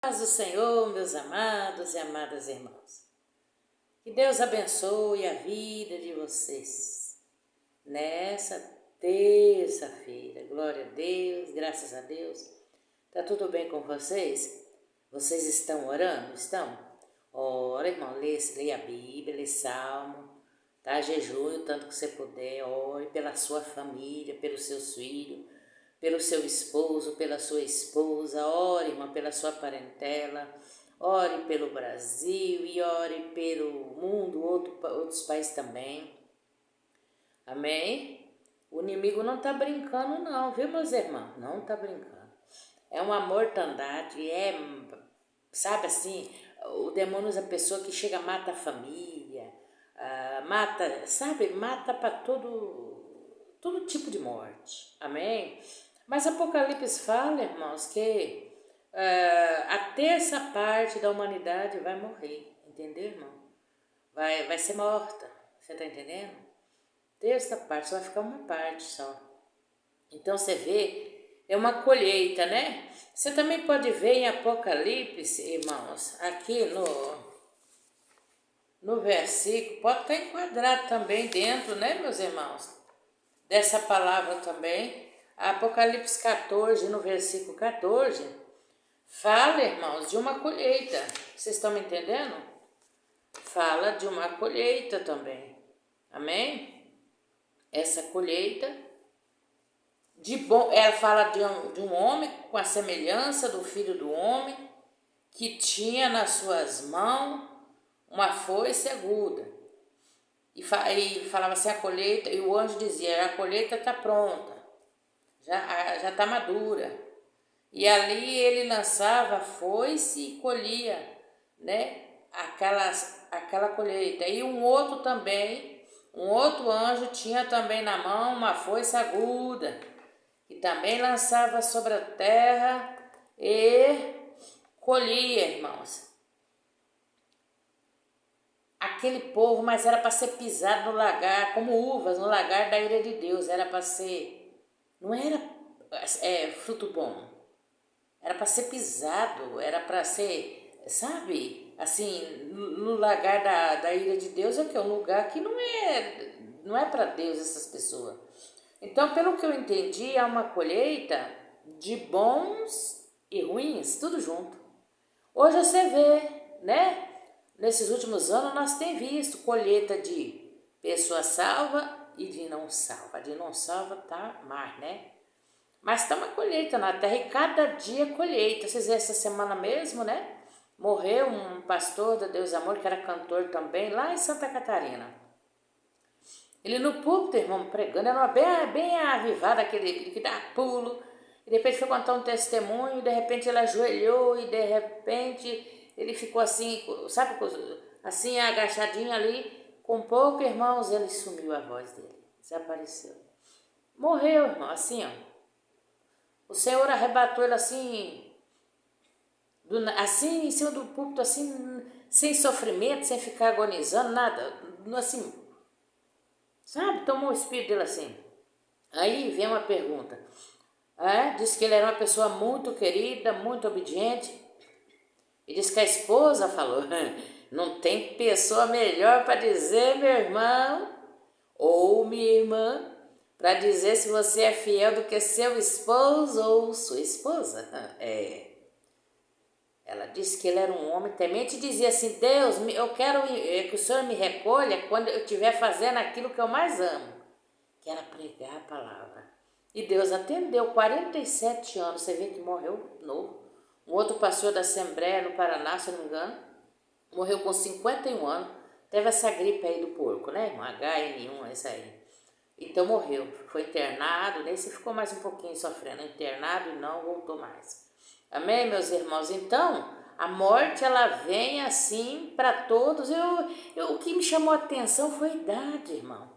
Paz do Senhor, meus amados e amadas irmãos. Que Deus abençoe a vida de vocês nessa terça-feira. Glória a Deus, graças a Deus. Tá tudo bem com vocês? Vocês estão orando? Estão? Ora, irmão, leia a Bíblia, lê Salmo, tá? Jejum o tanto que você puder. Ore pela sua família, pelos seus filhos, pelo seu esposo, pela sua esposa. Ore, irmão, pela sua parentela. Ore pelo Brasil e ore pelo mundo, outros países também. Amém? O inimigo não está brincando não, viu, meus irmãos? Não está brincando. É uma mortandade, sabe assim, o demônio é a pessoa que chega, mata a família, mata para todo tipo de morte. Amém? Mas Apocalipse fala, irmãos, que a terça parte da humanidade vai morrer, entendeu, irmão? Vai ser morta, você tá entendendo? Terça parte, só vai ficar uma parte só. Então você vê, é uma colheita, né? Você também pode ver em Apocalipse, irmãos, aqui no versículo, pode estar enquadrado também dentro, né, meus irmãos? Dessa palavra também, Apocalipse 14, no versículo 14, fala, irmãos, de uma colheita. Vocês estão me entendendo? Fala de uma colheita também. Amém? Essa colheita ela fala de um homem com a semelhança do filho do homem, que tinha nas suas mãos uma foice aguda. E falava assim, a colheita, e o anjo dizia, a colheita está pronta, já está madura. E ali ele lançava a foice e colhia, né, aquela colheita. E um outro anjo tinha também na mão uma foice aguda, que também lançava sobre a terra e colhia, irmãos. Aquele povo, mas era para ser pisado no lagar, como uvas, no lagar da ira de Deus. Era para ser, não era fruto bom, era para ser pisado, era para ser, sabe, assim, no lagar da ira de Deus, é que é um lugar que não é para Deus essas pessoas. Então, pelo que eu entendi, há uma colheita de bons e ruins, tudo junto. Hoje você vê, né? Nesses últimos anos nós temos visto colheita de pessoa salva e de não salva. De não salva tá mais, né? Mas está uma colheita na terra e cada dia colheita. Vocês viram essa semana mesmo, né? Morreu um pastor da Deus Amor, que era cantor também, lá em Santa Catarina. Ele no púlpito, irmão, pregando, era uma bem avivada, aquele que dá pulo. E de repente foi contar um testemunho, e de repente ele ajoelhou, e de repente ele ficou assim, sabe, assim, agachadinho ali, com pouco, irmãos, ele sumiu a voz dele, desapareceu. Morreu, irmão, assim, ó. O Senhor arrebatou ele assim, assim, em cima do púlpito, assim, sem sofrimento, sem ficar agonizando, nada, assim, sabe, tomou o espírito dele assim. Aí vem uma pergunta. Diz que ele era uma pessoa muito querida, muito obediente. E diz que a esposa falou, não tem pessoa melhor para dizer, meu irmão ou minha irmã, para dizer se você é fiel do que seu esposo ou sua esposa. Ela disse que ele era um homem temente e dizia assim, Deus, eu quero que o Senhor me recolha quando eu estiver fazendo aquilo que eu mais amo, que era pregar a palavra. E Deus atendeu, 47 anos, você vê que morreu novo. Um outro pastor da Assembleia no Paraná, se não me engano, morreu com 51 anos, teve essa gripe aí do porco, né, irmão? HN1, essa aí. Então morreu, foi internado, nesse ficou mais um pouquinho sofrendo, internado e não voltou mais. Amém, meus irmãos? Então, a morte, ela vem assim para todos. O que me chamou a atenção foi a idade, irmão.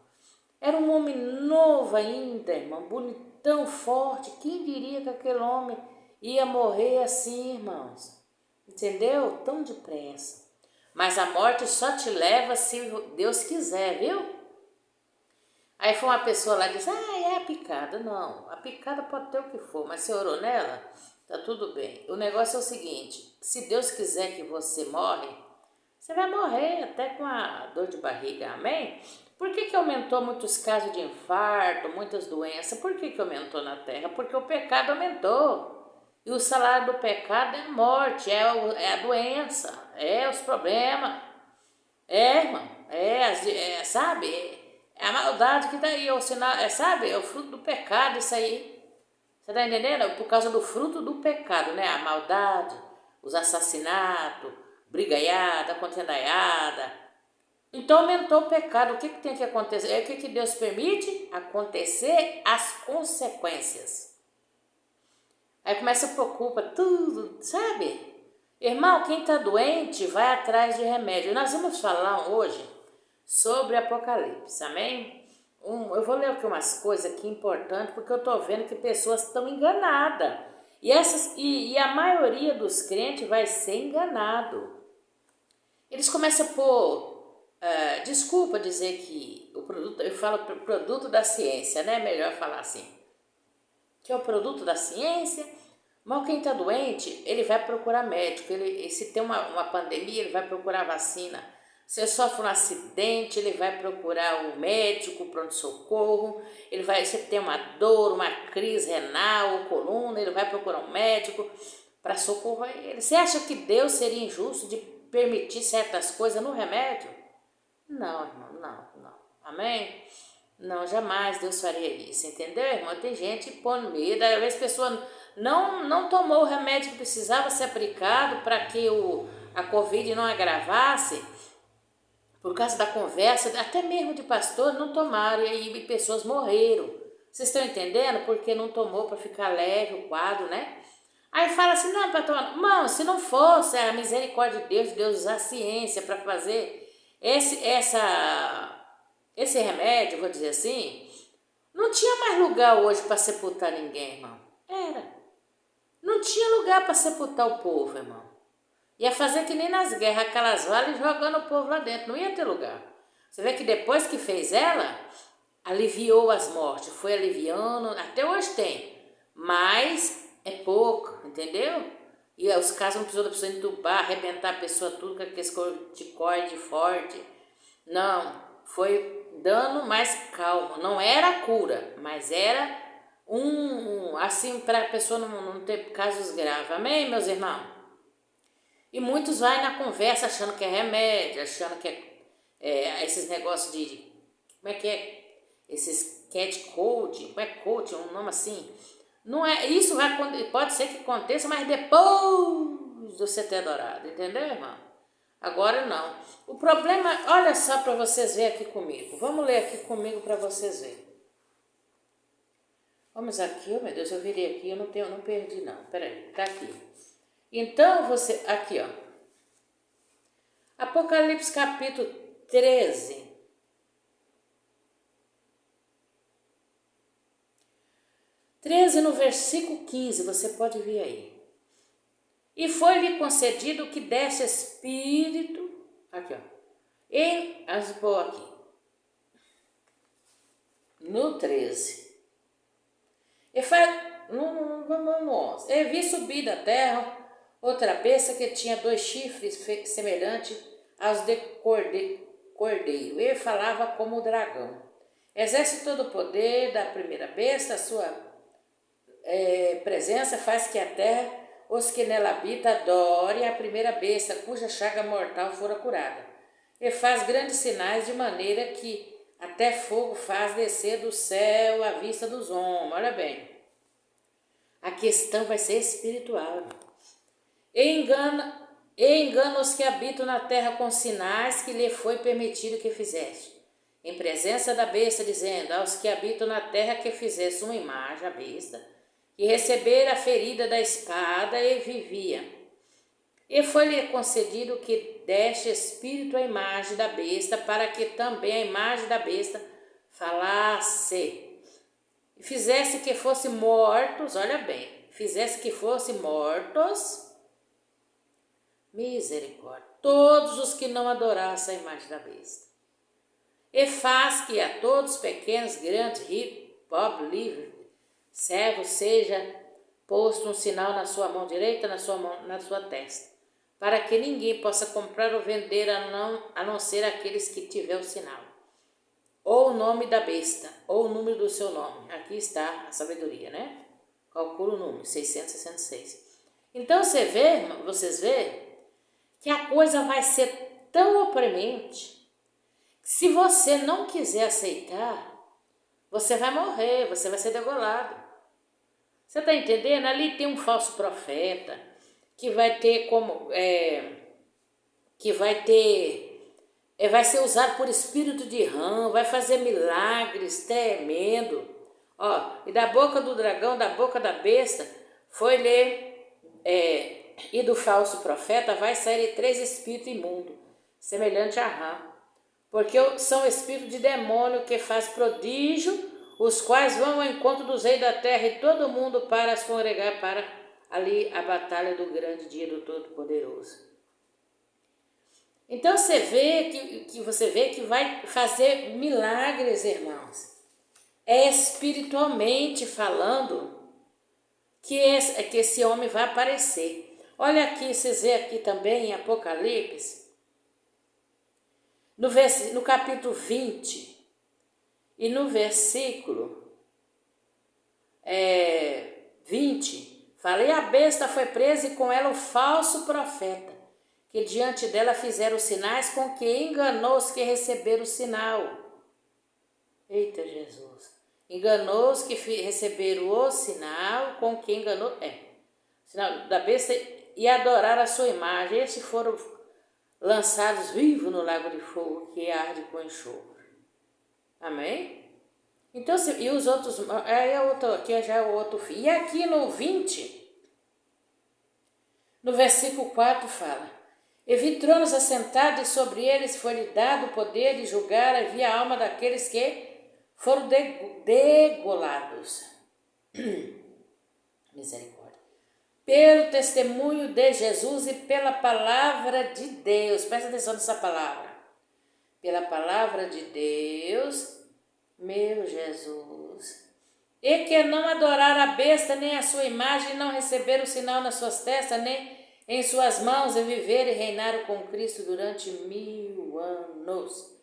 Era um homem novo ainda, irmão, bonitão, forte. Quem diria que aquele homem ia morrer assim, irmãos? Entendeu? Tão depressa. Mas a morte só te leva se Deus quiser, viu? Aí foi uma pessoa lá e disse, é a picada. Não, a picada pode ter o que for, mas você orou nela? tá tudo bem. O negócio é o seguinte, se Deus quiser que você morre, você vai morrer até com a dor de barriga, amém? Por que aumentou muitos casos de infarto, muitas doenças? Por que aumentou na terra? Porque o pecado aumentou. E o salário do pecado é a morte, é a doença, é os problemas. É, irmão, sabe? É a maldade que tá aí, é o sinal, sabe? É o fruto do pecado isso aí. Você tá entendendo? Por causa do fruto do pecado, né? A maldade, os assassinatos, brigaiada, contendaiada. Então aumentou o pecado. O que tem que acontecer? O que Deus permite? Acontecer as consequências. Aí começa a preocupa tudo, sabe? Irmão, quem está doente vai atrás de remédio. Nós vamos falar hoje sobre Apocalipse, amém? Eu vou ler aqui umas coisas aqui importantes, porque eu estou vendo que pessoas estão enganadas. E a maioria dos crentes vai ser enganado. Eles começam a pôr, desculpa dizer que o produto, eu falo produto da ciência, né? Melhor falar assim. Que é o produto da ciência. Mas quem está doente, ele vai procurar médico. Se tem uma pandemia, ele vai procurar vacina. Se sofre um acidente, ele vai procurar o médico, o pronto-socorro. Se tem uma dor, uma crise renal ou coluna, ele vai procurar um médico para socorrer ele. Você acha que Deus seria injusto de permitir certas coisas no remédio? Não, irmão, não. Amém? Não, jamais Deus faria isso, entendeu, irmão? Tem gente pondo medo, às vezes a pessoa não tomou o remédio que precisava ser aplicado para que a Covid não agravasse, por causa da conversa, até mesmo de pastor, não tomaram, e aí pessoas morreram. Vocês estão entendendo? Porque não tomou para ficar leve o quadro, né? Aí fala assim, não, pastor, não, se não fosse a misericórdia de Deus usar a ciência para fazer esse remédio, vou dizer assim, não tinha mais lugar hoje para sepultar ninguém, irmão. Não tinha lugar para sepultar o povo, irmão. Ia fazer que nem nas guerras, aquelas valas jogando o povo lá dentro, não ia ter lugar. Você vê que depois que fez ela, aliviou as mortes, foi aliviando, até hoje tem, mas é pouco, entendeu? E os casos não precisou da pessoa entubar, arrebentar a pessoa tudo com aquele corticoide forte. Não, foi dando mais calmo. Não era cura, mas era assim, para a pessoa não ter casos graves. Amém, meus irmãos? E muitos vai na conversa achando que é remédio, achando que é esses negócios de... Como é que é? Esses cat code, como é coach, um nome assim. Não é, isso pode ser que aconteça, mas depois de você ter adorado, entendeu, irmão? Agora não. O problema, olha só para vocês verem aqui comigo. Vamos ler aqui comigo para vocês verem. Vamos aqui, oh meu Deus, eu virei aqui, eu não perdi não. Peraí, tá aqui. Então você, aqui ó. Apocalipse capítulo 13. 13 no versículo 15, você pode ver aí. E foi-lhe concedido que desse espírito, aqui ó, aqui, no 13. E no 11. E vi subir da terra outra besta que tinha 2 chifres semelhantes aos de cordeiro, e falava como o dragão. Exerce todo o poder da primeira besta, a sua presença faz que a terra, os que nela habitam, adore a primeira besta, cuja chaga mortal fora curada. E faz grandes sinais, de maneira que até fogo faz descer do céu à vista dos homens. Olha bem, a questão vai ser espiritual. E engana os que habitam na terra com sinais que lhe foi permitido que fizeste. Em presença da besta, dizendo aos que habitam na terra que fizesse uma imagem, a besta, e receber a ferida da espada e vivia. E foi-lhe concedido que deste espírito à imagem da besta, para que também a imagem da besta falasse. E fizesse que fossem mortos, olha bem, fizesse que fossem mortos, misericórdia, todos os que não adorassem a imagem da besta. E faz que a todos, pequenos, grandes, ricos, pobres, livres, servo, seja posto um sinal na sua mão direita, na sua testa, para que ninguém possa comprar ou vender a não ser aqueles que tiver o sinal, ou o nome da besta, ou o número do seu nome. Aqui está a sabedoria, né? Calcula o número, 666. Então vocês vê que a coisa vai ser tão opremente que se você não quiser aceitar, você vai morrer, você vai ser degolado. Você está entendendo? Ali tem um falso profeta que vai ter vai ser usado por espírito de rã, vai fazer milagres tremendo. Ó, e da boca do dragão, da boca da besta, e do falso profeta vai sair 3 espíritos imundos, semelhante a rã, porque são espíritos de demônio que faz prodígio, os quais vão ao encontro dos reis da terra e todo mundo para se congregar para ali a batalha do grande dia do Todo-Poderoso. Então você vê que vai fazer milagres, irmãos. É espiritualmente falando que esse homem vai aparecer. Olha aqui, vocês veem aqui também em Apocalipse, no capítulo 20 e no versículo 20, fala: e a besta foi presa e com ela o falso profeta, que diante dela fizeram sinais, com que enganou os que receberam o sinal. Eita Jesus! Enganou os que receberam o sinal, com que enganou, sinal da besta, e adoraram a sua imagem. Esses foram lançados vivos no lago de fogo, que arde com enxofre. Amém? Então, e os outros, aqui já é o outro fim. E aqui no 20, no versículo 4 fala: e vi tronos assentados, e sobre eles foi-lhe dado o poder de julgar a alma daqueles que foram degolados. Misericórdia. Pelo testemunho de Jesus e pela palavra de Deus. Presta atenção nessa palavra. Pela palavra de Deus, meu Jesus. E que não adoraram a besta, nem a sua imagem, não receberam o sinal nas suas testas, nem em suas mãos, e viveram e reinaram com Cristo durante 1000 anos.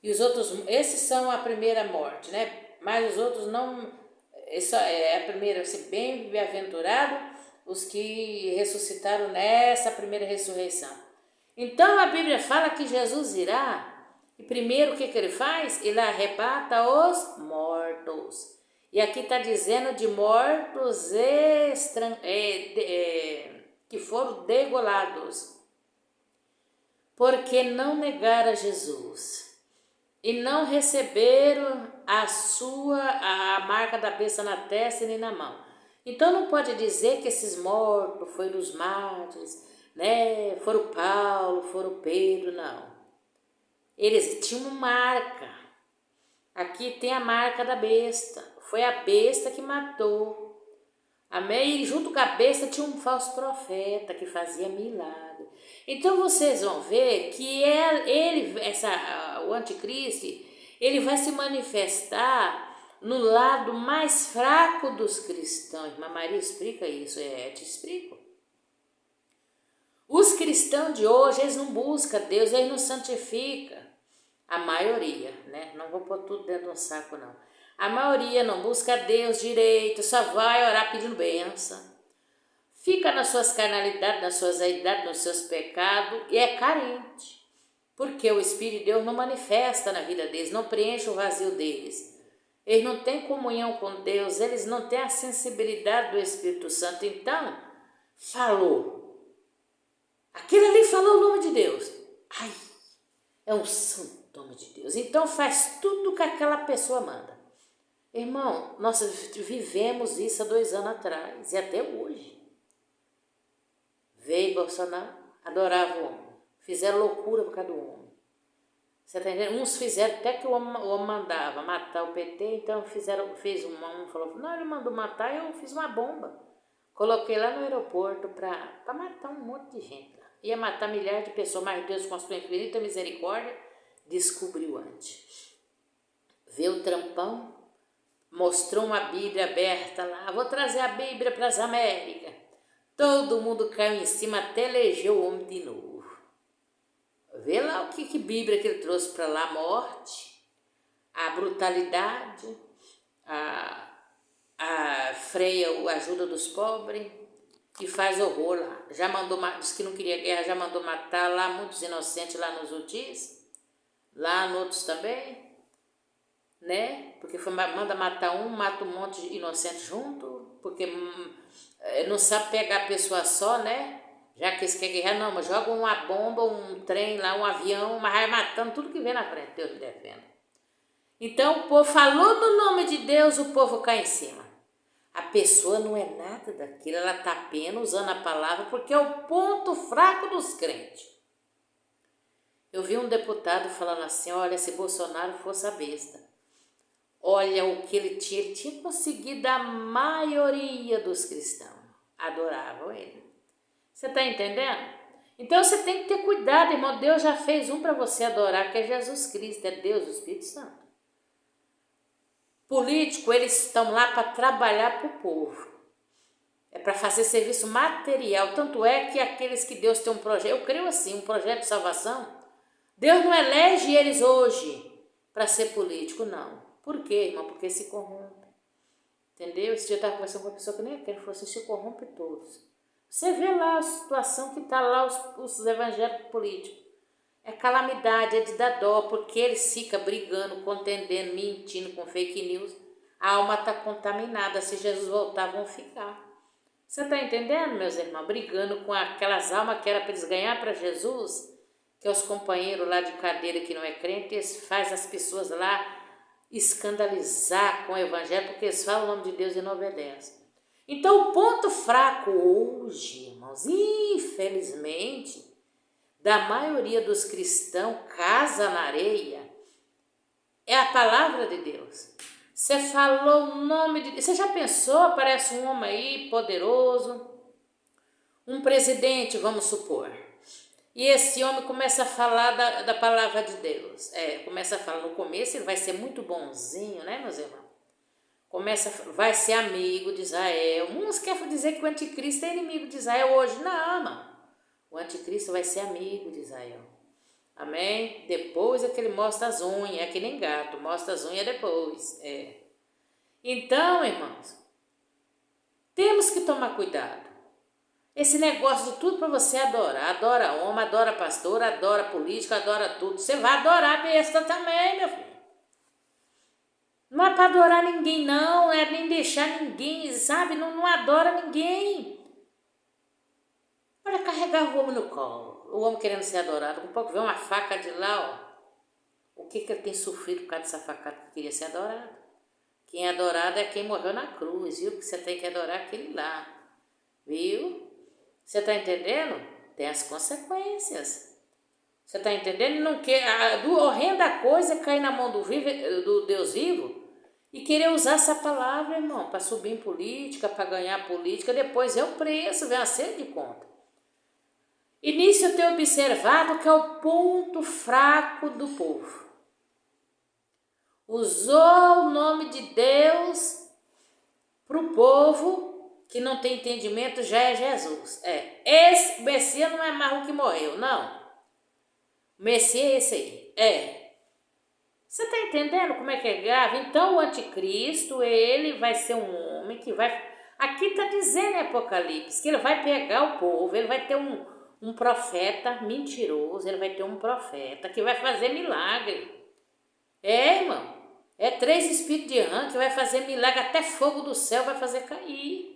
E os outros, esses são a primeira morte, né? Mas os outros não, é a primeira, bem-aventurado os que ressuscitaram nessa primeira ressurreição. Então a Bíblia fala que Jesus irá, e primeiro o que ele faz? Ele arrebata os mortos. E aqui está dizendo de mortos que foram degolados, porque não negaram a Jesus e não receberam a marca da besta na testa nem na mão. Então não pode dizer que esses mortos foram os mártires, né? Foram Paulo, foram Pedro, não. Eles tinham uma marca. Aqui tem a marca da besta. Foi a besta que matou. Amém? E junto com a besta tinha um falso profeta que fazia milagre. Então vocês vão ver que o anticristo, ele vai se manifestar no lado mais fraco dos cristãos. Irmã Maria explica isso, te explico. Os cristãos de hoje, eles não buscam Deus, eles não santificam. A maioria, né? Não vou pôr tudo dentro de um saco, não. A maioria não busca Deus direito, só vai orar pedindo bênção. Fica nas suas carnalidades, nas suas vaidades, nos seus pecados e é carente. Porque o Espírito de Deus não manifesta na vida deles, não preenche o vazio deles. Eles não têm comunhão com Deus, eles não têm a sensibilidade do Espírito Santo. Então, falou. Aquele ali falou o nome de Deus. Ai, é um santo nome de Deus. Então faz tudo que aquela pessoa manda. Irmão, nós vivemos isso há 2 anos atrás e até hoje. Veio Bolsonaro, adorava o homem. Fizeram loucura por causa do homem. Você tá entendendo? Uns fizeram até que o homem mandava matar o PT, então fez um falou, não, ele mandou matar, eu fiz uma bomba. Coloquei lá no aeroporto para matar um monte de gente. Ia matar milhares de pessoas, mas Deus com a sua infinita misericórdia descobriu antes. Vê o trampão, mostrou uma Bíblia aberta lá. Vou trazer a Bíblia para as Américas. Todo mundo caiu em cima até elegeu o homem de novo. Vê lá o que Bíblia que ele trouxe para lá: a morte, a brutalidade, a freia a ajuda dos pobres e faz horror lá. Já mandou, disse que não queria guerra, já mandou matar lá muitos inocentes lá nos Utis, lá nos outros também, né? Porque manda matar um, mata um monte de inocente junto, porque não sabe pegar a pessoa só, né? Já que eles querem guerra, não, mas joga uma bomba, um trem lá, um avião, mas vai matando tudo que vem na frente, Deus me defenda. Então o povo falou no nome de Deus, o povo cai em cima. A pessoa não é nada daquilo, ela está apenas usando a palavra porque é o ponto fraco dos crentes. Eu vi um deputado falando assim: olha, se Bolsonaro fosse a besta, olha o que ele tinha conseguido, a maioria dos cristãos adoravam ele. Você está entendendo? Então você tem que ter cuidado, irmão. Deus já fez um para você adorar, que é Jesus Cristo, é Deus, o Espírito Santo. Político, eles estão lá para trabalhar para o povo. É para fazer serviço material. Tanto é que aqueles que Deus tem um projeto, eu creio assim, um projeto de salvação, Deus não elege eles hoje para ser político, não. Por quê, irmão? Porque se corrompe. Entendeu? Esse dia eu estava conversando com uma pessoa que nem quer, ele falou assim: se corrompe todos. Você vê lá a situação que está lá os evangélicos políticos. É calamidade, é de dar dó, porque eles ficam brigando, contendendo, mentindo com fake news. A alma está contaminada, se Jesus voltar vão ficar. Você está entendendo, meus irmãos? Brigando com aquelas almas que era para eles ganhar para Jesus, que é os companheiros lá de cadeira que não é crente, eles fazem as pessoas lá escandalizar com o evangelho, porque eles falam o nome de Deus e não obedecem. Então, o ponto fraco hoje, irmãos, infelizmente, da maioria dos cristãos, casa na areia, é a palavra de Deus. Você falou o nome de Deus. Você já pensou? Aparece um homem aí poderoso, um presidente, vamos supor, e esse homem começa a falar da palavra de Deus. Começa a falar. No começo ele vai ser muito bonzinho, né, meus irmãos? Vai ser amigo de Israel. Uns querem dizer que o anticristo é inimigo de Israel hoje. Não, mano. O anticristo vai ser amigo de Israel. Amém? Depois é que ele mostra as unhas. É que nem gato, mostra as unhas depois. Então, irmãos, temos que tomar cuidado. Esse negócio de tudo para você adorar. Adora homem, adora pastor, adora político, adora tudo. Você vai adorar a besta também, meu filho. Não é para adorar ninguém, não é nem deixar ninguém, sabe? Não adora ninguém. Olha, carregar o homem no colo, o homem querendo ser adorado. Um pouco vê uma faca de lá, ó. O que ele tem sofrido por causa dessa facada que queria ser adorado? Quem é adorado é quem morreu na cruz, viu? Que você tem que adorar aquele lá, viu? Você está entendendo? Tem as consequências. Você está entendendo? Não quer, a horrenda coisa é cair na mão do Deus vivo e querer usar essa palavra, irmão, para subir em política, para ganhar política. Depois é o preço, vem a ser de conta. E nisso eu tenho observado que é o ponto fraco do povo. Usou o nome de Deus para o povo que não tem entendimento, já é Jesus. Esse Messias não é mais o que morreu, não. O Messias é esse aí. Você está entendendo como é que é grave? Então o anticristo, ele vai ser um homem que vai... Aqui está dizendo em Apocalipse que ele vai pegar o povo, ele vai ter um profeta mentiroso, ele vai ter um profeta que vai fazer milagre. Irmão, 3 espíritos de rã que vai fazer milagre, até fogo do céu vai fazer cair.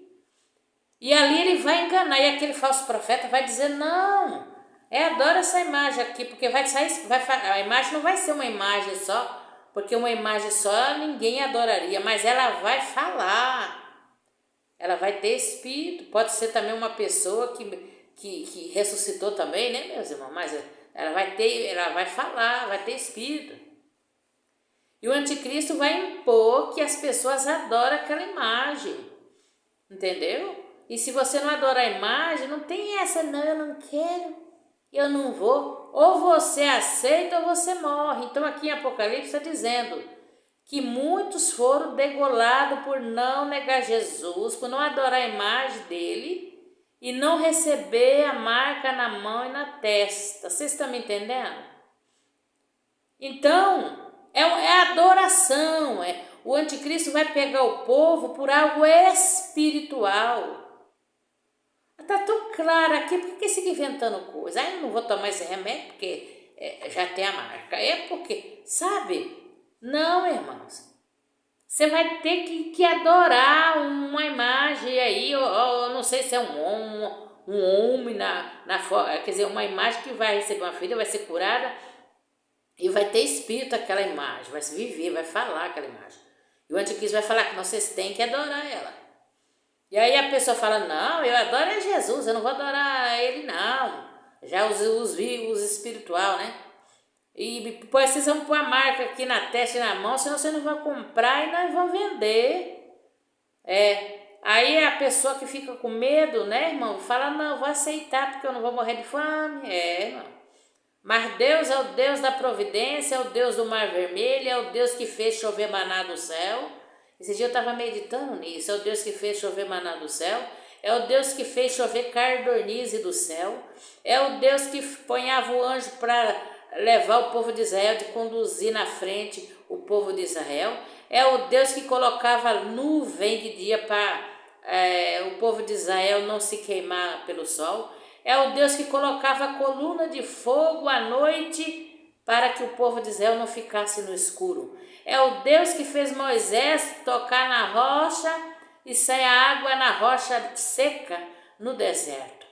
E ali ele vai enganar, e aquele falso profeta vai dizer, não, adora essa imagem aqui, porque vai sair, a imagem não vai ser uma imagem só, porque uma imagem só ninguém adoraria, mas ela vai falar, ela vai ter espírito, pode ser também uma pessoa que ressuscitou também, né, meus irmãos? Mas ela vai falar, vai ter espírito. E o anticristo vai impor que as pessoas adoram aquela imagem, entendeu? E se você não adora a imagem, não tem essa, não, eu não quero, eu não vou. Ou você aceita ou você morre. Então aqui em Apocalipse está dizendo que muitos foram degolados por não negar Jesus, por não adorar a imagem dele e não receber a marca na mão e na testa. Vocês estão me entendendo? Então, é adoração. O anticristo vai pegar o povo por algo espiritual. Está tão claro aqui, por que você inventando coisa? Eu não vou tomar esse remédio porque já tem a marca. É porque, sabe? Não, irmãos. Você vai ter que adorar uma imagem aí, ou não sei se é um homem quer dizer, uma imagem que vai receber uma filha, vai ser curada e vai ter espírito aquela imagem, vai se viver, vai falar aquela imagem. E o anticristo vai falar que vocês têm que adorar ela. E aí a pessoa fala, não, eu adoro a Jesus, eu não vou adorar ele não. Já os espiritual, né? E depois vocês vão pôr a marca aqui na testa e na mão, senão vocês não vão comprar e nós vamos vender. Aí a pessoa que fica com medo, né, irmão, fala, não, eu vou aceitar porque eu não vou morrer de fome. Irmão. Mas Deus é o Deus da providência, é o Deus do mar vermelho, é o Deus que fez chover maná do céu. Esse dia eu estava meditando nisso, é o Deus que fez chover maná do céu, é o Deus que fez chover cardornize do céu, é o Deus que ponhava o anjo para levar o povo de Israel, de conduzir na frente o povo de Israel, é o Deus que colocava nuvem de dia para o povo de Israel não se queimar pelo sol, é o Deus que colocava coluna de fogo à noite para que o povo de Israel não ficasse no escuro. É o Deus que fez Moisés tocar na rocha e sair água na rocha seca no deserto.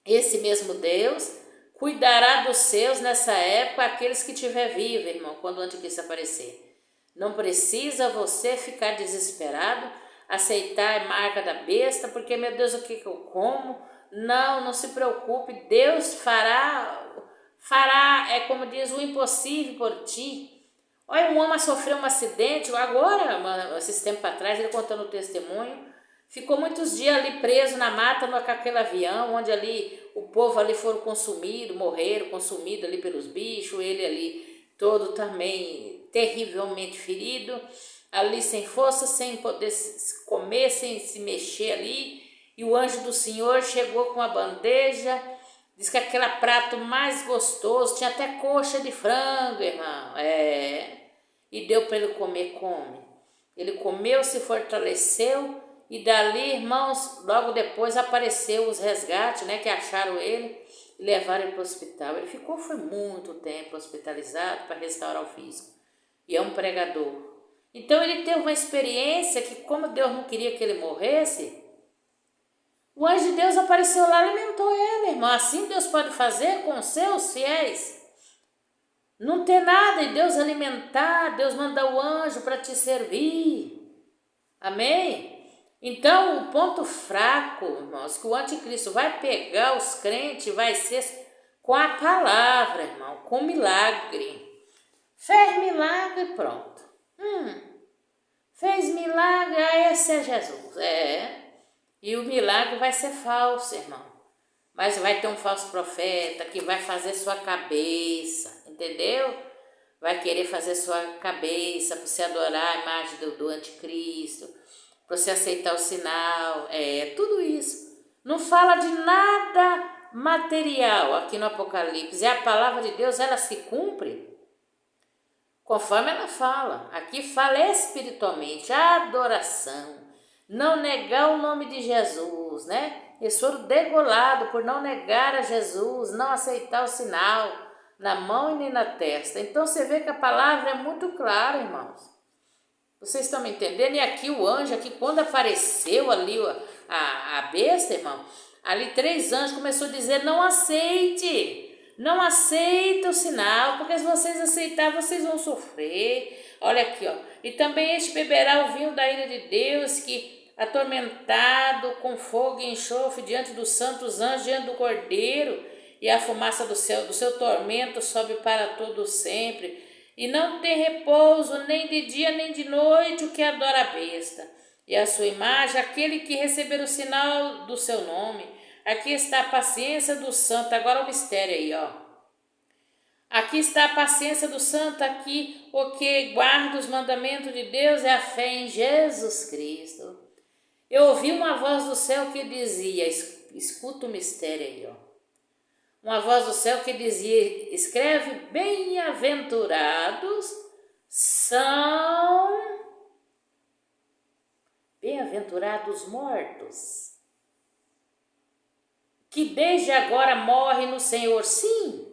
Esse mesmo Deus cuidará dos seus nessa época, aqueles que tiver vivo, irmão, quando o anticristo aparecer. Não precisa você ficar desesperado, aceitar a marca da besta, porque, meu Deus, o que eu como? Não se preocupe, Deus fará, como diz, o impossível por ti. Olha, um homem sofreu um acidente, agora, esses tempos atrás, ele contando o testemunho, ficou muitos dias ali preso na mata, com aquele avião, onde ali o povo ali foram morreram consumidos ali pelos bichos, ele ali todo também terrivelmente ferido, ali sem força, sem poder comer, sem se mexer ali, e o anjo do Senhor chegou com a bandeja, diz que aquele prato mais gostoso, tinha até coxa de frango, irmão, e deu para ele comer, ele comeu, se fortaleceu, e dali, irmãos, logo depois apareceu os resgates, né, que acharam ele e levaram ele para o hospital. Ele foi muito tempo hospitalizado para restaurar o físico. E é um pregador. Então ele teve uma experiência que, como Deus não queria que ele morresse, o anjo de Deus apareceu lá e alimentou ele, irmão. Assim Deus pode fazer com os seus fiéis. Não ter nada e Deus alimentar, Deus mandar o anjo para te servir. Amém? Então, o ponto fraco, irmãos, que o anticristo vai pegar os crentes, vai ser com a palavra, irmão, com milagre. Fez milagre, pronto. Fez milagre, esse é Jesus. E o milagre vai ser falso, irmão. Mas vai ter um falso profeta que vai fazer sua cabeça, entendeu? Vai querer fazer sua cabeça para você adorar a imagem do anticristo, para você aceitar o sinal, tudo isso. Não fala de nada material aqui no Apocalipse. E a palavra de Deus, ela se cumpre conforme ela fala. Aqui fala espiritualmente, a adoração, não negar o nome de Jesus, né? Eles foram degolados por não negar a Jesus, não aceitar o sinal na mão e nem na testa. Então você vê que a palavra é muito clara, irmãos. Vocês estão me entendendo? E aqui o anjo, aqui quando apareceu ali a besta, irmão, ali 3 anjos começou a dizer, não aceite o sinal, porque se vocês aceitarem, vocês vão sofrer. Olha aqui, ó. E também este beberá o vinho da ira de Deus, que atormentado com fogo e enxofre diante dos santos anjos, diante do Cordeiro, e a fumaça do seu tormento sobe para todo sempre. E não tem repouso nem de dia nem de noite o que adora a besta. E a sua imagem, aquele que receber o sinal do seu nome. Aqui está a paciência do santo. Agora o mistério aí, ó. Aqui está a paciência do santo, aqui o que guarda os mandamentos de Deus é a fé em Jesus Cristo. Eu ouvi uma voz do céu que dizia, escuta o mistério aí, ó. Uma voz do céu que dizia, escreve, bem-aventurados mortos, que desde agora morrem no Senhor, sim,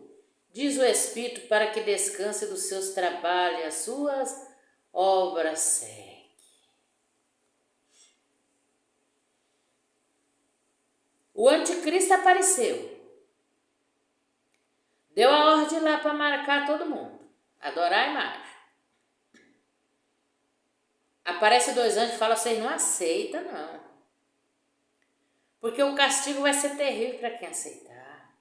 diz o Espírito, para que descanse dos seus trabalhos e as suas obras seguem. O anticristo apareceu. Deu a ordem lá para marcar todo mundo. Adorar a imagem. Aparece 2 anjos e fala, vocês não aceitam, não. Porque o castigo vai ser terrível para quem aceitar.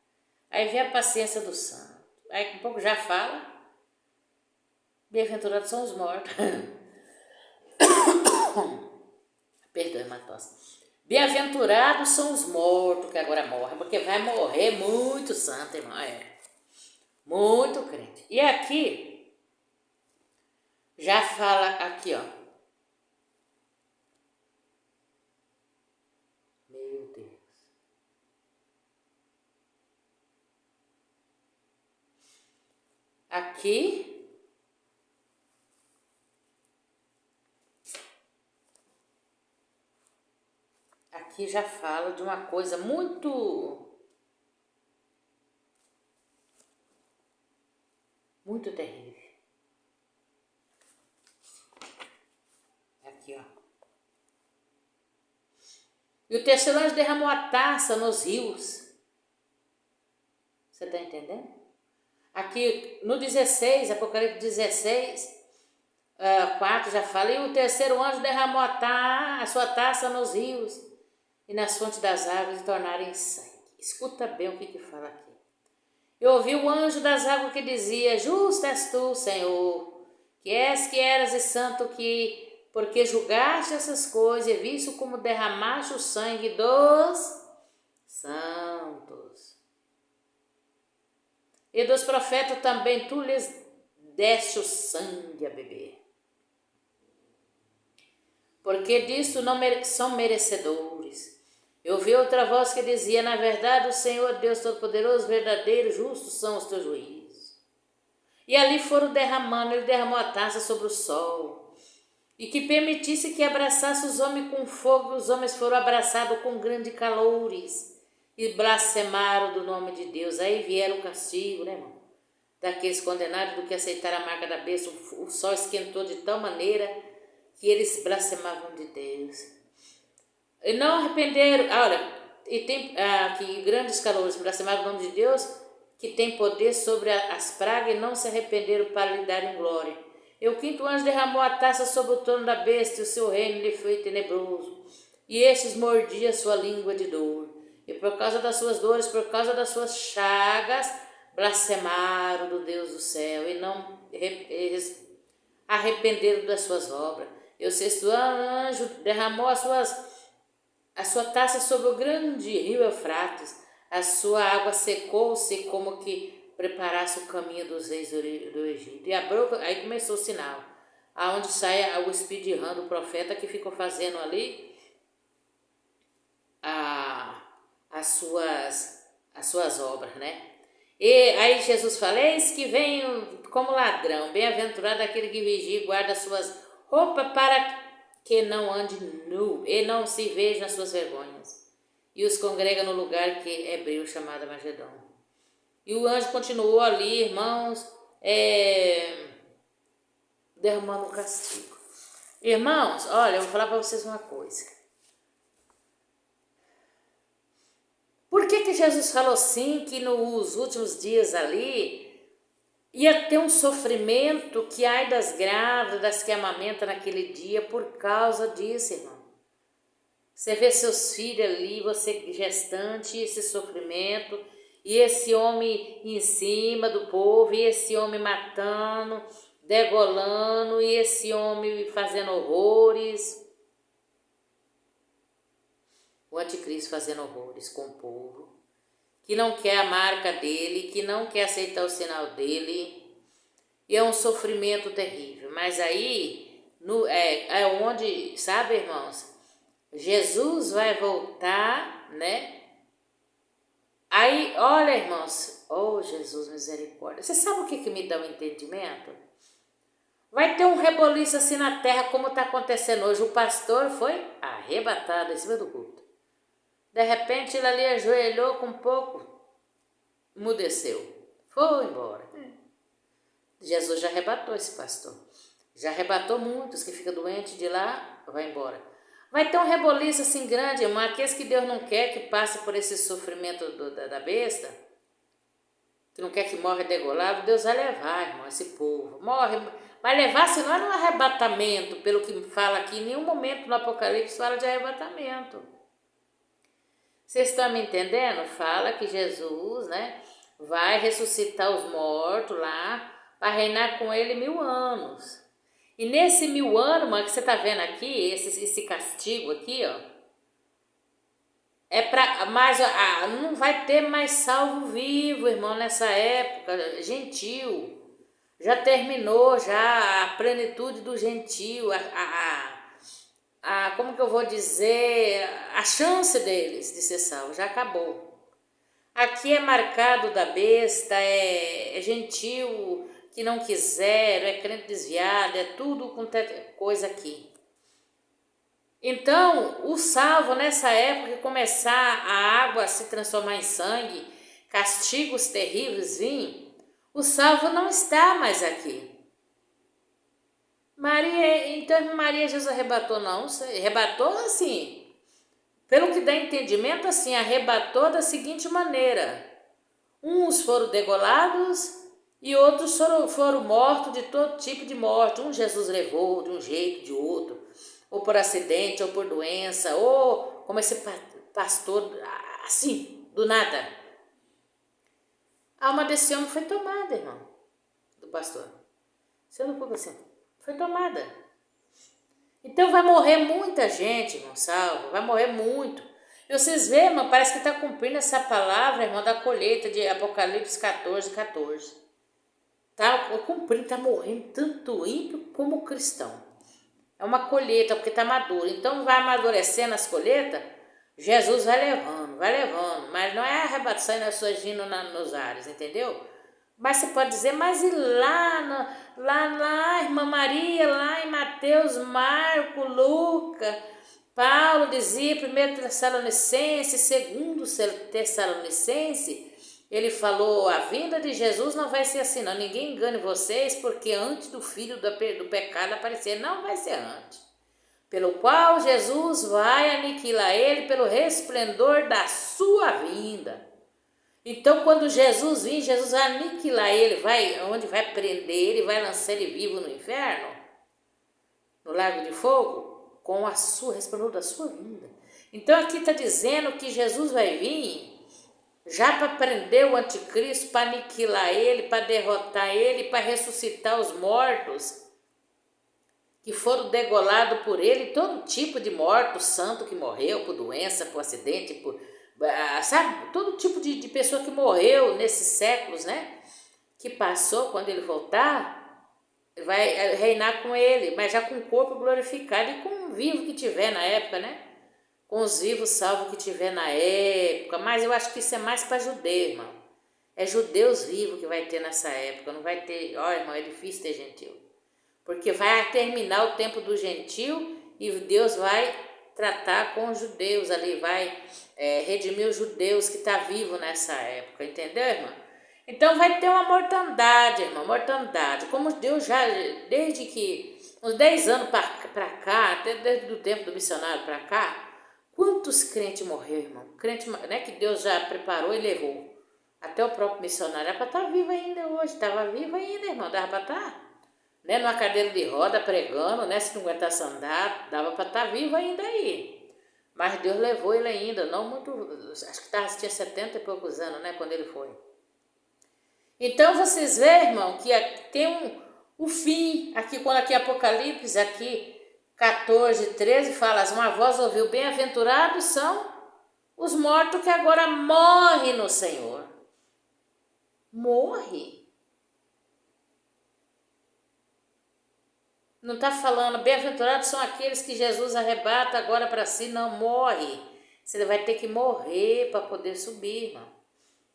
Aí vem a paciência do santo. Aí um pouco já fala, bem-aventurados são os mortos. Perdoe, Matos. Bem-aventurados são os mortos que agora morrem, porque vai morrer muito santo, irmão. Muito crente. E aqui, já fala aqui, ó. Meu Deus. Aqui já fala de uma coisa muito terrível. Aqui, ó. E o terceiro anjo derramou a taça nos rios. Você está entendendo? Aqui no 16, Apocalipse 16, 4 já fala, e o terceiro anjo derramou a sua taça nos rios e nas fontes das águas e tornarem sangue. Escuta bem o que fala aqui. Eu ouvi o anjo das águas que dizia, justo és tu, Senhor, que eras e santo, porque julgaste essas coisas e visto como derramaste o sangue dos santos. E dos profetas também tu lhes deste o sangue a beber. Porque disso não são merecedores. Eu ouvi outra voz que dizia, na verdade o Senhor Deus Todo-Poderoso, verdadeiro, justos são os teus juízos. E ali foram derramando, ele derramou a taça sobre o sol, e que permitisse que abraçasse os homens com fogo, e os homens foram abraçados com grandes calores, e blasfemaram do nome de Deus. Aí vieram o castigo, né, irmão? Daqueles condenados do que aceitaram a marca da besta. O sol esquentou de tal maneira que eles blasfemavam de Deus. E não arrependeram, olha, e tem aqui grandes calores, blasfemaram o nome de Deus, que tem poder sobre as pragas, e não se arrependeram para lhe darem glória. E o quinto anjo derramou a taça sobre o trono da besta, e o seu reino lhe foi tenebroso. E estes mordiam sua língua de dor. E por causa das suas dores, por causa das suas chagas, blasfemaram do Deus do céu, e não arrependeram das suas obras. E o sexto anjo derramou a sua taça sobre o grande rio Eufrates. A sua água secou-se como que preparasse o caminho dos reis do Egito. E abriu, aí começou o sinal, aonde sai o espírito de Rã, do profeta, que ficou fazendo ali as suas obras, né? E aí Jesus fala, eis que venho como ladrão, bem-aventurado aquele que vigia e guarda as suas roupas para que não ande nu e não se veja as suas vergonhas. E os congrega no lugar que é hebreu chamado Magedon. E o anjo continuou ali, irmãos, derramando o castigo. Irmãos, olha, eu vou falar para vocês uma coisa. Por que Jesus falou assim, que nos últimos dias ali ia ter um sofrimento, que ai das grávidas, das que amamentam naquele dia, por causa disso, irmão? Você vê seus filhos ali, você gestante, esse sofrimento, e esse homem em cima do povo, e esse homem matando, degolando, e esse homem fazendo horrores. O anticristo fazendo horrores com o povo, que não quer a marca dele, que não quer aceitar o sinal dele. E é um sofrimento terrível. Mas aí, é onde, sabe, irmãos, Jesus vai voltar, né? Aí, olha, irmãos, oh Jesus, misericórdia. Você sabe o que me dá um entendimento? Vai ter um reboliço assim na terra, como está acontecendo hoje. O pastor foi arrebatado em cima do culto. De repente, ele ali ajoelhou com um pouco, emudeceu, foi embora. Jesus já arrebatou esse pastor. Já arrebatou muitos que ficam doentes de lá, vai embora. Vai ter um reboliço assim grande, irmão. Aqueles que Deus não quer que passe por esse sofrimento da besta, que não quer que morra degolado, Deus vai levar, irmão, esse povo. Morre, vai levar, senão é no arrebatamento, pelo que fala aqui. Em nenhum momento no Apocalipse fala de arrebatamento. Vocês estão me entendendo? Fala que Jesus, né, vai ressuscitar os mortos lá, para reinar com ele 1000 anos. E nesse 1000 anos, mano, que você tá vendo aqui, esse castigo aqui, ó, é para mais, não vai ter mais salvo vivo, irmão, nessa época, gentil. Já terminou já a plenitude do gentil, como que eu vou dizer, a chance deles de ser salvo, já acabou. Aqui é marcado da besta, é gentil que não quiser, é crente desviado, é tudo quanto é coisa aqui. Então, o salvo nessa época que começar a água a se transformar em sangue, castigos terríveis vir, o salvo não está mais aqui. Então Maria Jesus arrebatou, não, arrebatou assim, pelo que dá entendimento assim, arrebatou da seguinte maneira: uns foram degolados e outros foram mortos de todo tipo de morte. Um Jesus levou de um jeito, de outro, ou por acidente, ou por doença, ou como esse pastor, assim, do nada. A alma desse homem foi tomada, irmão, do pastor. Você não ficou assim? Foi tomada. Então vai morrer muita gente, irmão, salvo, vai morrer muito. E vocês veem, irmão, parece que está cumprindo essa palavra, irmão, da colheita de Apocalipse 14, 14. Tá cumprindo, tá morrendo tanto ímpio como cristão. É uma colheita, porque tá maduro. Então vai amadurecendo as colheitas, Jesus vai levando, mas não é arrebatando e surgindo nos ares, entendeu? Mas você pode dizer, mas e lá, irmã Maria, lá em Mateus, Marco, Lucas, Paulo dizia, 1 Tessalonicenses, 2 Tessalonicenses, ele falou, a vinda de Jesus não vai ser assim, não. Ninguém engane vocês, porque antes do filho do pecado aparecer, não vai ser antes. Pelo qual Jesus vai aniquilar ele pelo resplendor da sua vinda. Então, quando Jesus vir, Jesus vai aniquilar ele, onde vai prender ele, vai lançar ele vivo no inferno, no lago de fogo, com a sua resplendor da sua vinda. Então, aqui está dizendo que Jesus vai vir já para prender o anticristo, para aniquilar ele, para derrotar ele, para ressuscitar os mortos que foram degolados por ele, todo tipo de morto, santo que morreu por doença, por acidente, sabe, todo tipo de pessoa que morreu nesses séculos, né, que passou, quando ele voltar, vai reinar com ele, mas já com o corpo glorificado e com o vivo que tiver na época, né, com os vivos salvos que tiver na época, mas eu acho que isso é mais para judeu, irmão. É judeus vivos que vai ter nessa época, não vai ter, irmão, é difícil ter gentil. Porque vai terminar o tempo do gentil e Deus vai tratar com os judeus ali, vai redimir os judeus que estão vivos nessa época, entendeu, irmão? Então vai ter uma mortandade, irmão, mortandade. Como Deus já, desde que, uns 10 anos para cá, desde o tempo do missionário para cá, quantos crentes morreram, irmão? Crente, né, que Deus já preparou e levou. Até o próprio missionário era para estar vivo ainda hoje. Estava vivo ainda, irmão. Dava para estar. Né, numa cadeira de roda, pregando, né? Se não aguentasse andar, dava para estar vivo ainda aí. Mas Deus levou ele ainda. Não muito... Acho que tinha 70 e poucos anos, né? Quando ele foi. Então, vocês veem, irmão, que tem o fim. Aqui, quando aqui Apocalipse, aqui... 14, 13 fala, uma voz ouviu, bem-aventurados são Os mortos que agora morrem no Senhor. Morre. Não está falando, bem-aventurados são aqueles que Jesus arrebata agora para si, não, morre. Você vai ter que morrer para poder subir, irmão.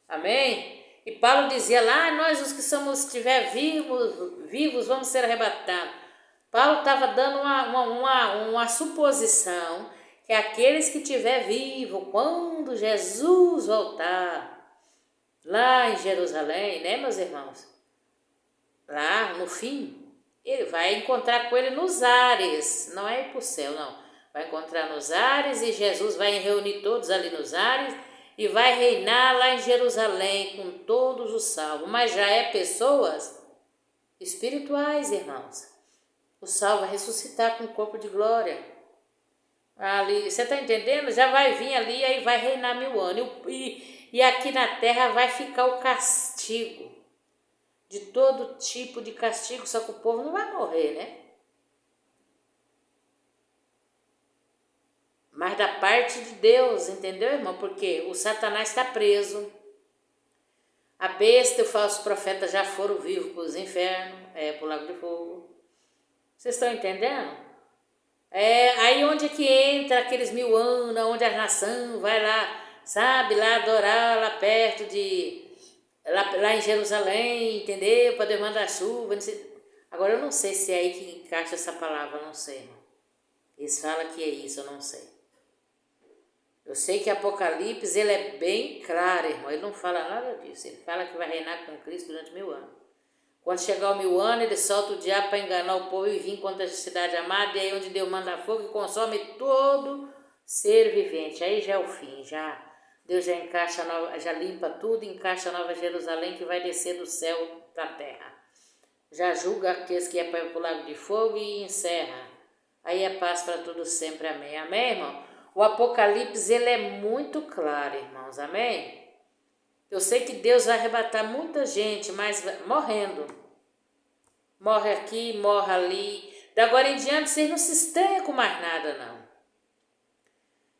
Amém? E Paulo dizia lá, nós os que estiver vivos, vamos ser arrebatados. Paulo estava dando uma suposição que aqueles que estiver vivo, quando Jesus voltar, lá em Jerusalém, né, meus irmãos? Lá no fim, ele vai encontrar com ele nos ares, não é ir para o céu, não. Vai encontrar nos ares e Jesus vai reunir todos ali nos ares e vai reinar lá em Jerusalém com todos os salvos. Mas já é pessoas espirituais, irmãos. O salvo vai ressuscitar com o corpo de glória. Ali, você está entendendo? Já vai vir ali e aí vai reinar 1000 anos. E aqui na terra vai ficar o castigo. De todo tipo de castigo, só que o povo não vai morrer, né? Mas da parte de Deus, entendeu, irmão? Porque o Satanás está preso. A besta e o falso profeta já foram vivos para os infernos, para o lago de fogo. Vocês estão entendendo? Aí onde é que entra aqueles 1000 anos, onde a nação vai lá, sabe, lá adorar, lá perto de... Lá em Jerusalém, entendeu? Para demandar chuva, não sei. Agora eu não sei se é aí que encaixa essa palavra, eu não sei, irmão. Eles falam que é isso, eu não sei. Eu sei que Apocalipse, ele é bem claro, irmão. Ele não fala nada disso. Ele fala que vai reinar com Cristo durante 1000 anos. Quando chegar o 1000 anos, ele solta o diabo para enganar o povo e vir contra a cidade amada. E aí onde Deus manda fogo e consome todo ser vivente. Aí já é o fim, já... Deus já encaixa, já limpa tudo, encaixa a Nova Jerusalém que vai descer do céu para a terra. Já julga aqueles que é para o lago de fogo e encerra. Aí é paz para todos sempre, amém. Amém, irmão? O Apocalipse, ele é muito claro, irmãos, amém? Eu sei que Deus vai arrebatar muita gente, mas morrendo. Morre aqui, morre ali. Da agora em diante, vocês não se estranham com mais nada, não.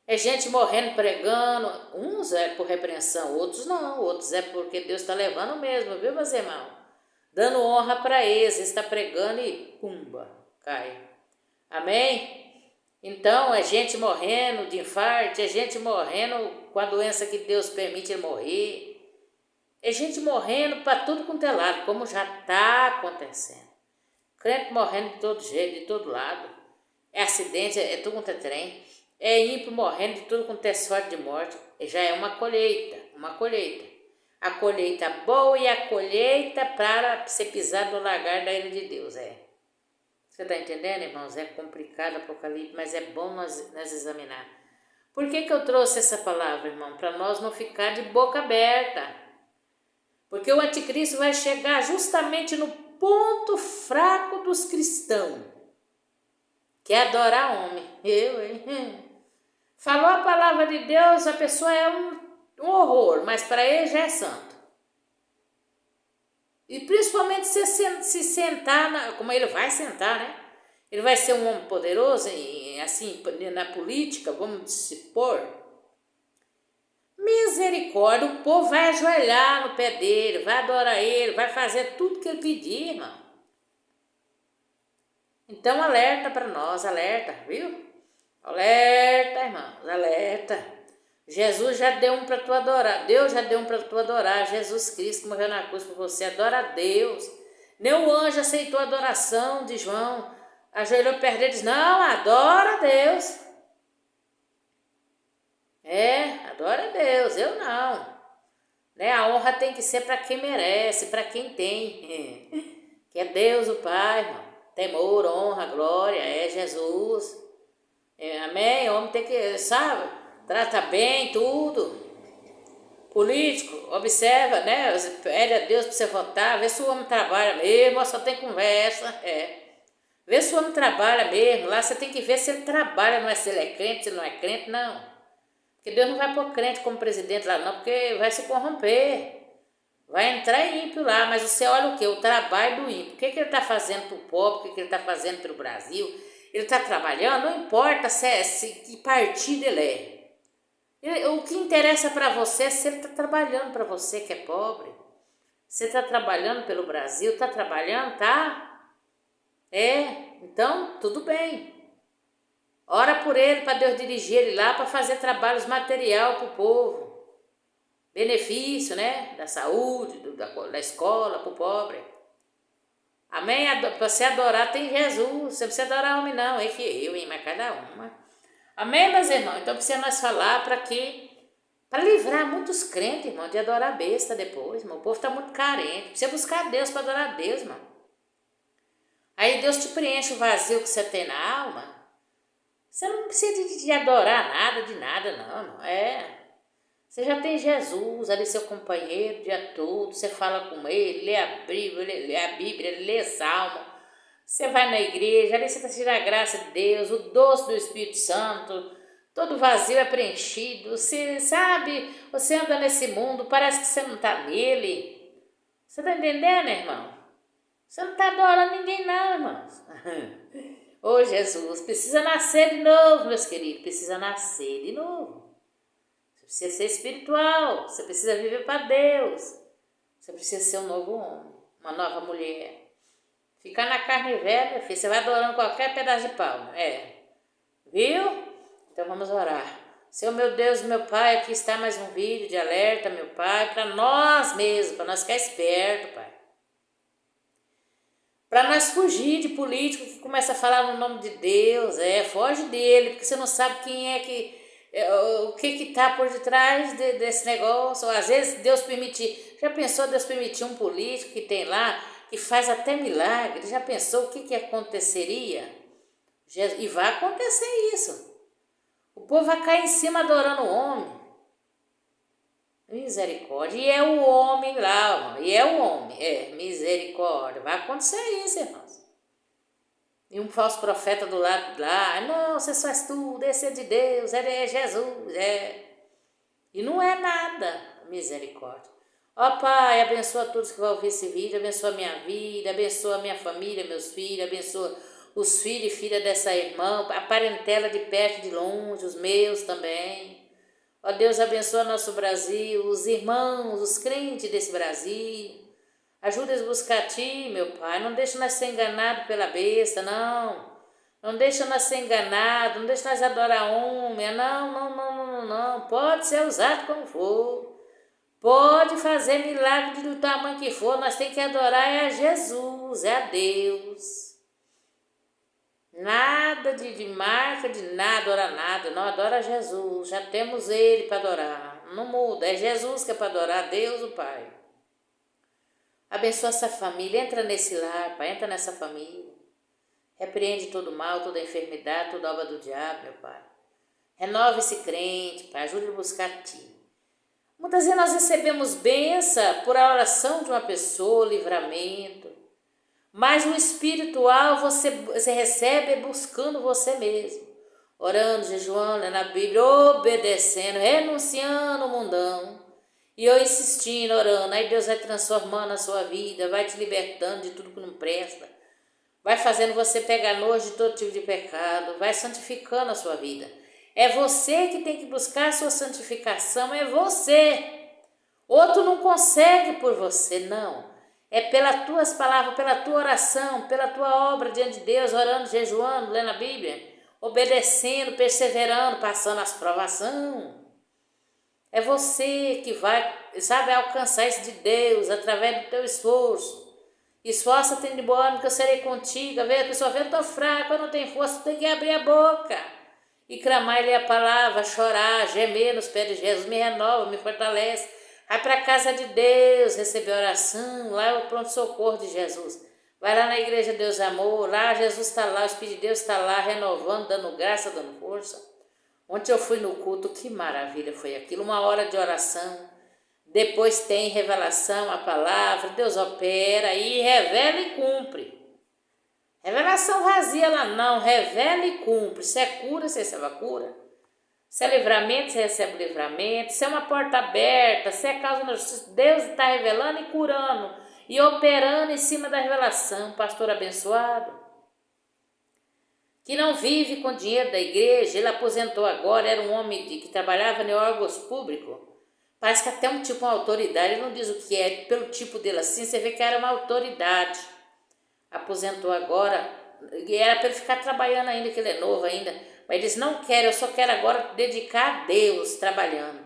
É gente morrendo, pregando, uns é por repreensão, outros não, outros é porque Deus está levando mesmo, viu, meus irmãos? Dando honra para eles, está pregando e pumba, cai. Amém? Então, é gente morrendo de infarto, é gente morrendo com a doença que Deus permite ele morrer. É gente morrendo para tudo quanto é lado, como já está acontecendo. Crente morrendo de todo jeito, de todo lado. É acidente, é tudo quanto é trem. É ímpio morrendo de tudo quanto é sorte de morte. Já é uma colheita, A colheita boa e a colheita para você pisar no lagar da ira de Deus, Você está entendendo, irmãos? É complicado o Apocalipse, mas é bom nós examinar. Por que eu trouxe essa palavra, irmão? Para nós não ficar de boca aberta. Porque o anticristo vai chegar justamente no ponto fraco dos cristãos, que é adorar homem. Falou a palavra de Deus, a pessoa é um horror, mas para ele já é santo. E principalmente se sentar, como ele vai sentar, né? Ele vai ser um homem poderoso, assim, na política, vamos supor. Misericórdia, o povo vai ajoelhar no pé dele, vai adorar ele, vai fazer tudo que ele pedir, irmão. Então alerta para nós, alerta, viu? Alerta, irmãos, alerta. Jesus já deu um para tu adorar. Deus já deu um para tu adorar. Jesus Cristo morreu na cruz por você. Adora a Deus. Nem o anjo aceitou a adoração de João. Ajoelhou perto dele e disse, não, adora a Deus. Adora a Deus, eu não. Né? A honra tem que ser para quem merece, para quem tem. Que é Deus o Pai, irmão. Temor, honra, glória, é Jesus. Amém? O homem tem que, sabe, trata bem tudo. Político, observa, né? Pede a Deus para você votar, vê se o homem trabalha mesmo, ou só tem conversa. Vê se o homem trabalha mesmo. Lá você tem que ver se ele trabalha, não é se ele é crente, se ele não é crente, não. Porque Deus não vai pôr crente como presidente lá, não, porque vai se corromper. Vai entrar ímpio lá, mas você olha o quê? O trabalho do ímpio. O que ele está fazendo para o povo, o que ele está fazendo pelo Brasil? Ele está trabalhando, não importa que partido ele é. O que interessa para você é se ele está trabalhando para você que é pobre. Você está trabalhando pelo Brasil, está trabalhando, tá? Então tudo bem. Ora por ele, para Deus dirigir ele lá para fazer trabalhos material para o povo. Benefício, né? Da saúde, da escola, para o pobre. Amém? Para você adorar tem Jesus. Você não precisa adorar homem não, é que eu, hein? Mas cada uma. Amém, meus irmãos? Então precisa nós falar para quê? Para livrar muitos crentes, irmão, de adorar besta depois, irmão. O povo está muito carente. Precisa buscar Deus para adorar Deus, irmão. Aí Deus te preenche o vazio que você tem na alma. Você não precisa de adorar nada, de nada, não. Você já tem Jesus ali, seu companheiro, o dia todo. Você fala com ele, lê a Bíblia, lê Salmo. Você vai na igreja, ali você está sentindo a graça de Deus, o doce do Espírito Santo. Todo vazio é preenchido. Você sabe, você anda nesse mundo, parece que você não está nele. Você está entendendo, irmão? Você não está adorando ninguém, não, irmãos. Ô Jesus, precisa nascer de novo, meus queridos. Precisa nascer de novo. Você precisa ser espiritual. Você precisa viver para Deus. Você precisa ser um novo homem, uma nova mulher. Ficar na carne velha, filho, você vai adorando qualquer pedaço de pau. Viu? Então vamos orar. Senhor meu Deus, meu Pai, aqui está mais um vídeo de alerta, meu Pai, para nós mesmos, para nós ficar espertos, Pai. Para nós fugir de político que começa a falar no nome de Deus, foge dele, porque você não sabe quem é que, o que está por detrás desse negócio. Ou às vezes Deus permitir, já pensou Deus permitir um político que tem lá, que faz até milagre, já pensou o que aconteceria? E vai acontecer isso. O povo vai cair em cima adorando o homem. Misericórdia. E é o homem lá, e é o homem. Misericórdia. Vai acontecer isso, irmãos. E um falso profeta do lado de lá. Não, você faz tudo, esse é de Deus, é Jesus. E não é nada. Misericórdia. Ó Pai, abençoa todos que vão ouvir esse vídeo. Abençoa a minha vida, abençoa a minha família, meus filhos. Abençoa os filhos e filhas dessa irmã. A parentela de perto e de longe, os meus também. Ó Deus, abençoa nosso Brasil, os irmãos, os crentes desse Brasil. Ajuda-os a buscar a Ti, meu Pai. Não deixa nós ser enganados pela besta, não. Não deixa nós ser enganados, não deixa nós adorar homem. Não. Pode ser usado como for. Pode fazer milagre do tamanho que for. Nós temos que adorar a Jesus, a Deus. Nada de marca, de nada, adora nada, não adora Jesus, já temos Ele para adorar, não muda, é Jesus que é para adorar, Deus o Pai. Abençoa essa família, entra nesse lar, Pai, entra nessa família, repreende todo mal, toda enfermidade, toda obra do diabo, meu Pai. Renova esse crente, Pai, ajude a buscar a Ti. Muitas vezes nós recebemos bênção por a oração de uma pessoa, livramento. Mas o espiritual você recebe buscando você mesmo. Orando, jejuando, na Bíblia, obedecendo, renunciando ao mundão. E eu insistindo, orando. Aí Deus vai transformando a sua vida, vai te libertando de tudo que não presta. Vai fazendo você pegar nojo de todo tipo de pecado. Vai santificando a sua vida. É você que tem que buscar a sua santificação, é você. Outro não consegue por você, não. É pelas tuas palavras, pela tua oração, pela tua obra diante de Deus, orando, jejuando, lendo a Bíblia, obedecendo, perseverando, passando as provações. É você que vai, sabe, alcançar isso de Deus através do teu esforço. Esforça-te de boa ânimo que eu serei contigo. A pessoa vê, eu estou fraco, eu não tenho força, tem que abrir a boca e clamar-lhe a palavra, chorar, gemer nos pés de Jesus, me renova, me fortalece. Vai para a casa de Deus, receber oração, lá é o pronto-socorro de Jesus. Vai lá na igreja Deus Amor, lá Jesus está lá, o Espírito de Deus está lá, renovando, dando graça, dando força. Ontem eu fui no culto, que maravilha foi aquilo, uma hora de oração. Depois tem revelação, a palavra, Deus opera e revela e cumpre. Revelação vazia lá não, revela e cumpre. Se é cura, você recebe a cura. Se é livramento, você recebe livramento. Se é uma porta aberta, se é causa da justiça, Deus está revelando e curando e operando em cima da revelação. Pastor abençoado. que não vive com dinheiro da igreja. Ele aposentou agora, era um homem que trabalhava em órgãos públicos. Parece que até um tipo, uma autoridade, ele não diz o que é, pelo tipo dele assim, você vê que era uma autoridade. Aposentou agora, e era para ele ficar trabalhando ainda, que ele é novo ainda. Mas ele disse, não quero, eu só quero agora dedicar a Deus trabalhando.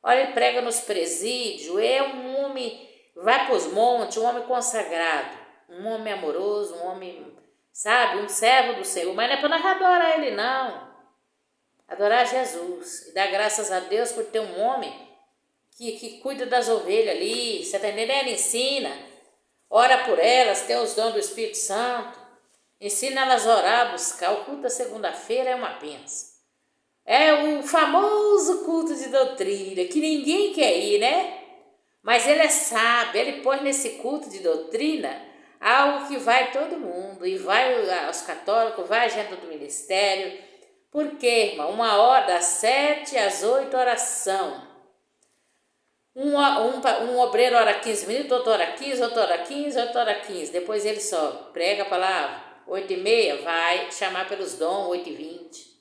Olha, ele prega nos presídios, é um homem, vai para os montes, um homem consagrado, um homem amoroso, um homem, sabe, um servo do Senhor. Mas não é para nós adorar ele, não. Adorar Jesus e dar graças a Deus por ter um homem que cuida das ovelhas ali, você está entendendo? Ele ensina, ora por elas, tem os dons do Espírito Santo, ensina elas a orar, buscar. O culto da segunda-feira é uma bênção. É o famoso culto de doutrina, que ninguém quer ir, né? Mas ele é sábio, ele põe nesse culto de doutrina algo que vai todo mundo, e vai aos católicos, vai a gente do ministério. Por quê, irmão? Uma hora, das 7 às 8, oração. Um obreiro ora 15 minutos, outro ora 15, outro ora 15, outro ora 15. Depois ele só prega a palavra. 8h30, vai chamar pelos dons, 8h20.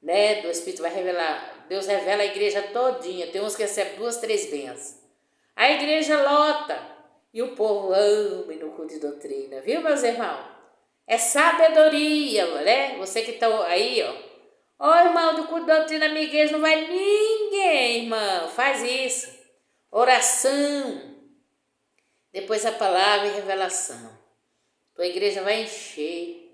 Né? Do Espírito vai revelar. Deus revela a igreja todinha. Tem uns que recebem 2, 3 bênçãos. A igreja lota. E o povo ama no culto de doutrina. Viu, meus irmãos? É sabedoria, né? Você que está aí, ó. Ó, irmão, do culto de doutrina na minha igreja não vai ninguém, irmão. Faz isso. Oração. Depois a palavra e revelação. Tua igreja vai encher.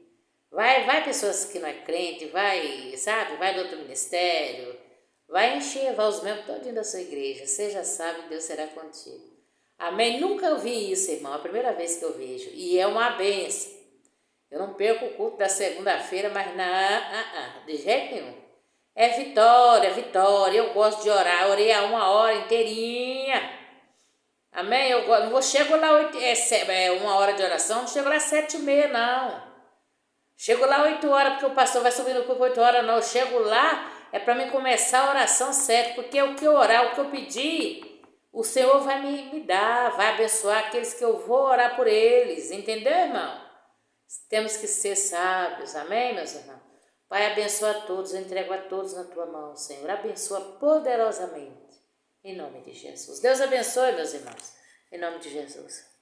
Vai pessoas que não é crente, vai, sabe, vai do outro ministério, vai encher, vai os membros todinho da sua igreja, seja sábio, Deus será contigo. Amém? Nunca ouvi isso, irmão, é a primeira vez que eu vejo, e é uma bênção. Eu não perco o culto da segunda-feira, mas de jeito nenhum. É vitória, vitória, eu gosto de orar, orei há 1 hora inteirinha. Amém? Eu não chego lá 1 hora de oração, não chego lá 7h30, não. Chego lá 8 horas, porque o pastor vai subir no culto 8 horas, não. Eu chego lá, é para mim começar a oração certa, porque o que eu orar, o que eu pedir, o Senhor vai me dar, vai abençoar aqueles que eu vou orar por eles, entendeu, irmão? Temos que ser sábios, amém, meus irmãos? Pai, abençoa a todos, eu entrego a todos na tua mão, Senhor. Abençoa poderosamente, em nome de Jesus. Deus abençoe, meus irmãos, em nome de Jesus.